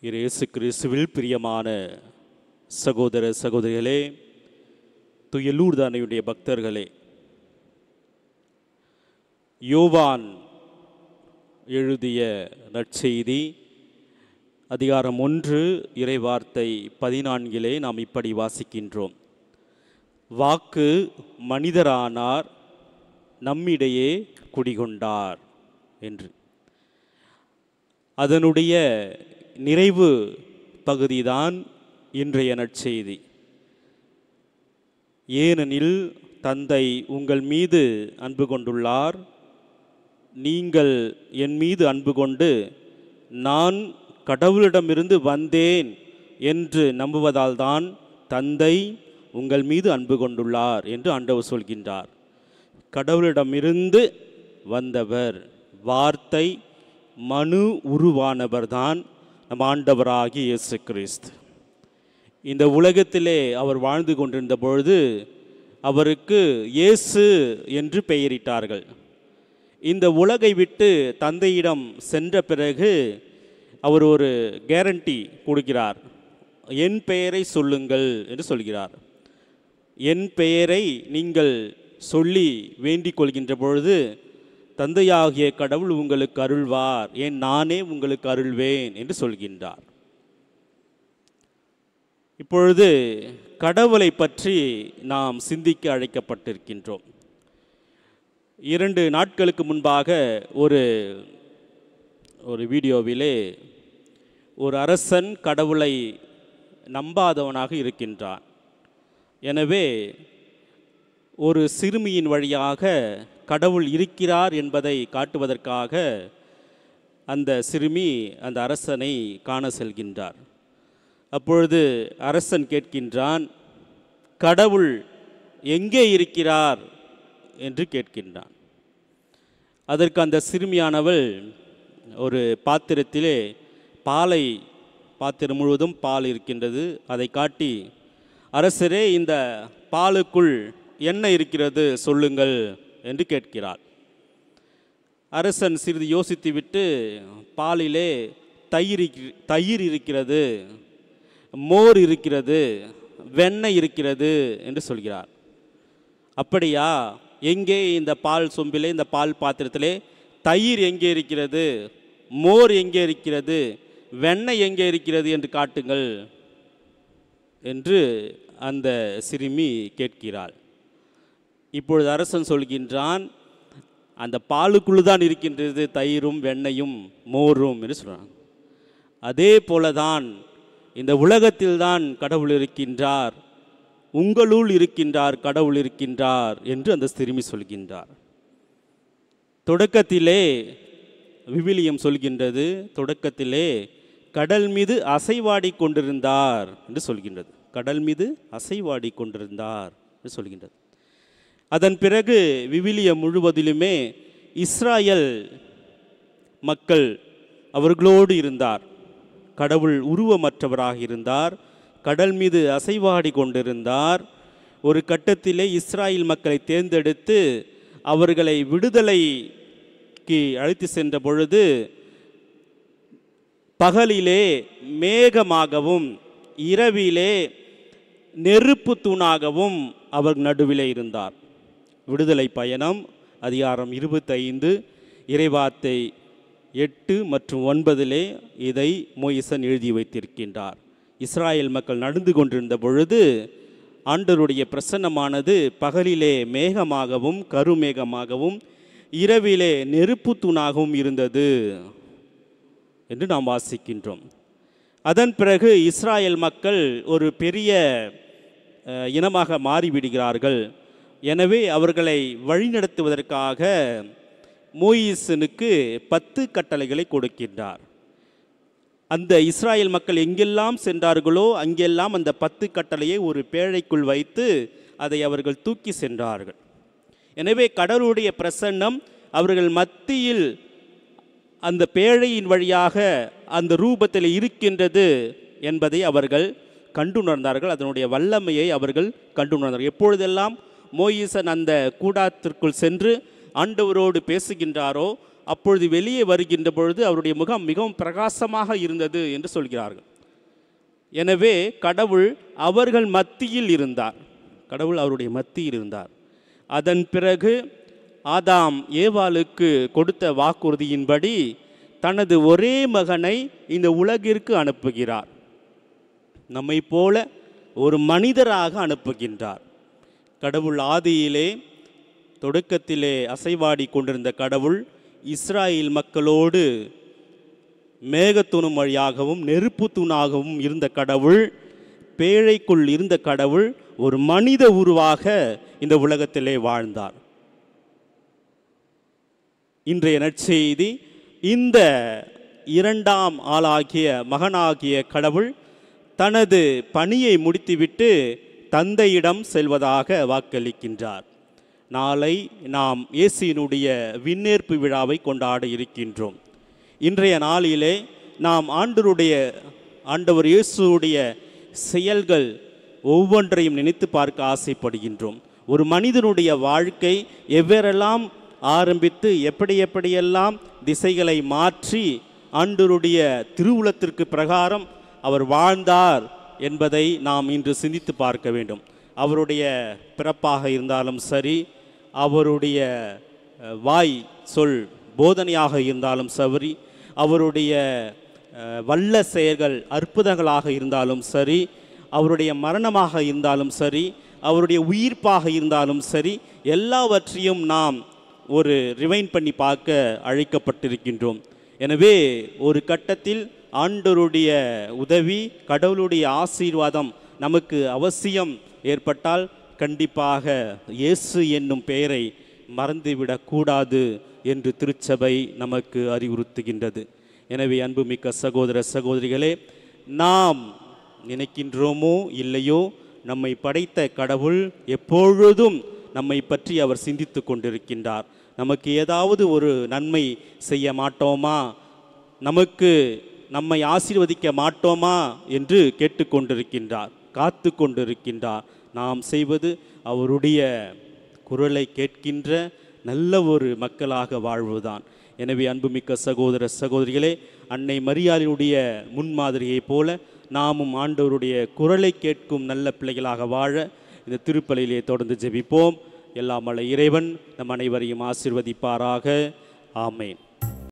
இயேசு கிறிஸ்துவில் பிரியமான சகோதர சகோதரிகளே, தூய லூர்தானையுடைய பக்தர்களே, யோவான் எழுதிய நற்செய்தி அதிகாரம் 1 இறைவார்த்தை 14 நாம் இப்படி வாசிக்கின்றோம். வாக்கு மனிதரானார், நம்மிடையே குடிகொண்டார் என்று. அதனுடைய நிறைவு பகுதிதான் இன்றைய நற்செய்தி. ஏனெனில் தந்தை உங்கள் மீது அன்பு கொண்டுள்ளார், நீங்கள் என் மீது அன்பு கொண்டு நான் கடவுளிடமிருந்து வந்தேன் என்று நம்புவதால் தான் தந்தை உங்கள் மீது அன்பு கொண்டுள்ளார் என்று ஆண்டவர் சொல்கின்றார். கடவுளிடமிருந்து வந்தவர், வார்த்தை மனு உருவானவர்தான் நம் ஆண்டவராகிய இயேசு கிறிஸ்து. இந்த உலகத்திலே அவர் வாழ்ந்து கொண்டிருந்த பொழுது அவருக்கு இயேசு என்று பெயரிட்டார்கள். இந்த உலகை விட்டு தந்தையிடம் சென்ற பிறகு அவர் ஒரு கேரண்டி கொடுக்கிறார். என் பெயரை சொல்லுங்கள் என்று சொல்கிறார். என் பெயரை நீங்கள் சொல்லி வேண்டிக் கொள்கின்ற பொழுது தந்தையாகிய கடவுள் உங்களுக்கு அருள்வார், ஏன் நானே உங்களுக்கு அருள்வேன் என்று சொல்கின்றார். இப்பொழுது கடவுளை பற்றி நாம் சிந்திக்க அழைக்கப்பட்டிருக்கின்றோம். 2 நாட்களுக்கு முன்பாக ஒரு வீடியோவிலே ஒரு அரசன் கடவுளை நம்பாதவனாக இருக்கின்றான். எனவே ஒரு சிறுமியின் வழியாக கடவுள் இருக்கிறார் என்பதை காட்டுவதற்காக அந்த சிறுமி அந்த அரசனை காண செல்கின்றார். அப்பொழுது அரசன் கேட்கின்றான், கடவுள் எங்கே இருக்கிறார் என்று கேட்கின்றான். அதற்கு அந்த சிறுமியானவள் ஒரு பாத்திரத்திலே பாத்திரம் முழுவதும் பால் இருக்கின்றது, அதை காட்டி, அரசரே இந்த பாலுக்குள் என்ன இருக்கிறது சொல்லுங்கள் என்று கேட்கிறார். அரசன் சிறிது யோசித்துவிட்டு, பாலிலே தயிர் இருக்கிறது, மோர் இருக்கிறது, வெண்ணெய் இருக்கிறது என்று சொல்கிறார். அப்படியா, எங்கே இந்த பால் சொம்பிலே, இந்த பால் பாத்திரத்திலே தயிர் எங்கே இருக்கிறது, மோர் எங்கே இருக்கிறது, வெண்ணெய் எங்கே இருக்கிறது என்று காட்டுங்கள் என்று அந்த சிறுமி கேட்கிறாள். இப்பொழுது அரசன் சொல்கின்றான், அந்த பாலுக்குள்ளே தான் இருக்கின்றது தயிரும் வெண்ணையும் மோரும் என்று சொல்கிறான். அதே போலதான் இந்த உலகத்தில்தான் கடவுள் இருக்கின்றார், உங்களுள் இருக்கின்றார் கடவுள் இருக்கின்றார் என்று அந்த சிறுமி சொல்கின்றார். தொடக்கத்திலே விவிலியம் சொல்கின்றது, தொடக்கத்திலே கடல் மீது அசைவாடி கொண்டிருந்தார் என்று சொல்கின்றது. கடல் மீது அசைவாடி கொண்டிருந்தார் என்று சொல்கின்றது. அதன் பிறகு விவிலியம் முழுவதிலுமே இஸ்ராயல் மக்கள் அவர்களோடு இருந்தார். கடவுள் உருவமற்றவராக இருந்தார், கடல் மீது அசைவாடி கொண்டிருந்தார். ஒரு கட்டத்திலே இஸ்ராயல் மக்களை தேர்ந்தெடுத்து அவர்களை விடுதலைக்கு அழைத்து சென்ற பொழுது பகலிலே மேகமாகவும் இரவிலே நெருப்பு தூணாகவும் அவர் நடுவிலே இருந்தார். விடுதலை பயணம் அதிகாரம் 25 இறைவார்த்தை 8 மற்றும் 9 இதை மோயிசன் எழுதி வைத்திருக்கின்றார். இஸ்ராயல் மக்கள் நடந்து கொண்டிருந்த பொழுது ஆண்டவருடைய பிரசன்னமானது பகலிலே மேகமாகவும் கருமேகமாகவும் இரவிலே நெருப்பு தூணாகவும் இருந்தது என்று நாம் வாசிக்கின்றோம். அதன் பிறகு இஸ்ராயல் மக்கள் ஒரு பெரிய இனமாக மாறிவிடுகிறார்கள். எனவே அவர்களை வழிநடத்துவதற்காக மோயிசனுக்கு 10 கட்டளைகளை கொடுக்கின்றார். அந்த இஸ்ராயல் மக்கள் எங்கெல்லாம் சென்றார்களோ அங்கெல்லாம் அந்த 10 கட்டளையை ஒரு பேழைக்குள் வைத்து அதை அவர்கள் தூக்கி சென்றார்கள். எனவே கடவுளுடைய பிரசன்னம் அவர்கள் மத்தியில் அந்த பேழையின் வழியாக அந்த ரூபத்தில் இருக்கின்றது என்பதை அவர்கள் கண்டுணர்ந்தார்கள். அதனுடைய வல்லமையை அவர்கள் கண்டுணர்ந்தார்கள். எப்பொழுதெல்லாம் மோயிசன் அந்த கூடாரத்திற்குள் சென்று ஆண்டவரோடு பேசுகின்றாரோ அப்பொழுது வெளியே வருகின்ற பொழுது அவருடைய முகம் மிகவும் பிரகாசமாக இருந்தது என்று சொல்கிறார்கள். எனவே கடவுள் அவர்கள் மத்தியில் இருந்தார். கடவுள் அவருடைய மத்தியில் இருந்தார். அதன் பிறகு ஆதாம் ஏவாளுக்கு கொடுத்த வாக்குறுதியின்படி தனது ஒரே மகனை இந்த உலகிற்கு அனுப்புகிறார். நம்மை போல ஒரு மனிதராக அனுப்புகின்றார். கடவுள் ஆதியிலே தொடக்கத்திலே அசைவாடி கொண்டிருந்த கடவுள் இஸ்ராயேல் மக்களோடு மேகத்தூணும் வழியாகவும் நெருப்பு தூணாகவும் இருந்த கடவுள், பேழைக்குள் இருந்த கடவுள் ஒரு மனித உருவாக இந்த உலகத்திலே வாழ்ந்தார். இன்றைய நற்செய்தி இந்த இரண்டாம் ஆளாகிய மகனாகிய கடவுள் தனது பணியை முடித்துவிட்டு தந்தையிடம் செல்வதாக வாக்களிக்கின்றார். நாளை நாம் இயேசுவினுடைய விண்ணேற்பு விழாவை கொண்டாட இருக்கின்றோம். இன்றைய நாளிலே நாம் ஆண்டவர் இயேசுடைய செயல்கள் ஒவ்வொன்றையும் நினைத்து பார்க்க ஆசைப்படுகின்றோம். ஒரு மனிதனுடைய வாழ்க்கை எவ்வேறெல்லாம் ஆரம்பித்து எப்படியெல்லாம் திசைகளை மாற்றி ஆண்டவருடைய திருவுளத்திற்கு பிரகாரம் அவர் வாழ்ந்தார் என்பதை நாம் இன்று சிந்தித்து பார்க்க வேண்டும். அவருடைய பிறப்பாக இருந்தாலும் சரி, அவருடைய வாய் சொல் போதனையாக இருந்தாலும் சரி, அவருடைய வல்ல செயல்கள் அற்புதங்களாக இருந்தாலும் சரி, அவருடைய மரணமாக இருந்தாலும் சரி, அவருடைய உயிர்ப்பாக இருந்தாலும் சரி, எல்லாவற்றையும் நாம் ஒரு ரிவைண்ட் பண்ணி பார்க்க அழைக்கப்பட்டிருக்கின்றோம். எனவே ஒரு கட்டத்தில் ஆண்டவருடைய உதவி, கடவுளுடைய ஆசீர்வாதம் நமக்கு அவசியம் ஏற்பட்டால் கண்டிப்பாக இயேசு என்னும் பெயரை மறந்துவிடக்கூடாது என்று திருச்சபை நமக்கு அறிவுறுத்துகின்றது. எனவே அன்புமிக்க சகோதர சகோதரிகளே, நாம் நினைக்கின்றோமோ இல்லையோ, நம்மை படைத்த கடவுள் எப்பொழுதும் நம்மை பற்றி அவர் சிந்தித்து கொண்டிருக்கின்றார். நமக்கு ஏதாவது ஒரு நன்மை செய்ய மாட்டோமா, நம்மை ஆசீர்வதிக்க மாட்டோமா என்று கேட்டுக்கொண்டிருக்கின்றார், காத்து கொண்டிருக்கின்றார். நாம் செய்வது அவருடைய குரலை கேட்கின்ற நல்ல ஒரு மக்களாக வாழ்வுதான். எனவே அன்புமிக்க சகோதர சகோதரிகளே, அன்னை மரியாளினுடைய முன்மாதிரியைப் போல நாமும் ஆண்டவருடைய குரலை கேட்கும் நல்ல பிள்ளைகளாக வாழ இந்த திருப்பலியிலே தொடர்ந்து ஜெபிப்போம். எல்லாம் வல்ல இறைவன் நம் அனைவரையும் ஆசீர்வதிப்பாராக. ஆமேன்.